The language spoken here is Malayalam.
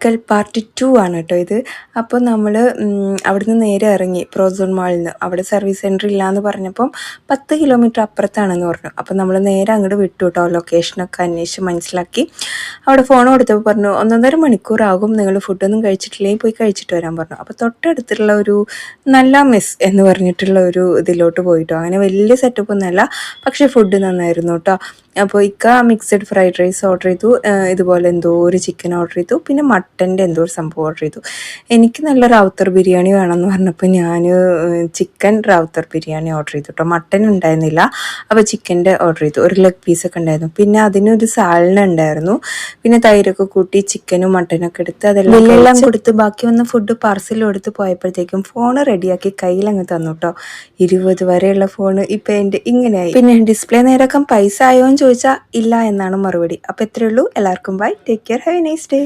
ക്കൽ പാർട്ട് 2 ആണ് കേട്ടോ ഇത്. അപ്പോൾ നമ്മൾ അവിടുന്ന് നേരെ ഇറങ്ങി പ്രോസോൺ മാളിൽ നിന്ന്. അവിടെ സർവീസ് സെൻറ്റർ ഇല്ലയെന്ന് പറഞ്ഞപ്പം 10 കിലോമീറ്റർ അപ്പുറത്താണെന്ന് പറഞ്ഞു. അപ്പോൾ നമ്മൾ നേരെ അങ്ങോട്ട് വിട്ടു കേട്ടോ. ലൊക്കേഷനൊക്കെ അന്വേഷിച്ച് മനസ്സിലാക്കി അവിടെ ഫോൺ കൊടുത്തപ്പോൾ പറഞ്ഞു 1.5 മണിക്കൂറാകും, നിങ്ങൾ ഫുഡൊന്നും കഴിച്ചിട്ടില്ലെങ്കിൽ പോയി കഴിച്ചിട്ട് വരാൻ പറഞ്ഞു. അപ്പോൾ തൊട്ടടുത്തുള്ള ഒരു നല്ല മെസ് എന്ന് പറഞ്ഞിട്ടുള്ള ഒരു ഇതിലോട്ട് പോയിട്ടോ. അങ്ങനെ വലിയ സെറ്റപ്പ് ഒന്നുമല്ല, പക്ഷേ ഫുഡ് നന്നായിരുന്നു കേട്ടോ. അപ്പോൾ ഇക്ക മിക്സഡ് ഫ്രൈഡ് റൈസ് ഓർഡർ ചെയ്തു, ഇതുപോലെ എന്തോ ഒരു ചിക്കൻ ഓർഡർ ചെയ്തു, പിന്നെ മട്ടൻ്റെ എന്തോ ഒരു സംഭവം ഓർഡർ ചെയ്തു. എനിക്ക് നല്ല റാവുത്തർ ബിരിയാണി വേണമെന്ന് പറഞ്ഞപ്പോൾ ഞാൻ ചിക്കൻ റാവുത്തർ ബിരിയാണി ഓർഡർ ചെയ്തു കേട്ടോ. മട്ടൻ ഉണ്ടായിരുന്നില്ല, അപ്പോൾ ചിക്കൻ്റെ ഓർഡർ ചെയ്തു. ഒരു ലെഗ് പീസൊക്കെ ഉണ്ടായിരുന്നു, പിന്നെ അതിനൊരു സാലഡ് ഉണ്ടായിരുന്നു, പിന്നെ തൈരൊക്കെ കൂട്ടി ചിക്കനും മട്ടനൊക്കെ എടുത്ത് അതെല്ലാം കൊടുത്ത് ബാക്കി വന്ന ഫുഡ് പാർസലും എടുത്ത് പോയപ്പോഴത്തേക്കും ഫോൺ റെഡിയാക്കി കയ്യിലങ്ങ് തന്നു കേട്ടോ. 20 വരെയുള്ള ഫോൺ ഇപ്പം എൻ്റെ ഇങ്ങനെയായി. പിന്നെ ഡിസ്പ്ലേ നേരാക്കാൻ പൈസ ആയോ എന്ന് ചോദിച്ചാൽ ഇല്ല എന്നാണ് മറുപടി. അപ്പോൾ ഇത്രയേ ഉള്ളൂ. എല്ലാവർക്കും bye, take care, have a nice day.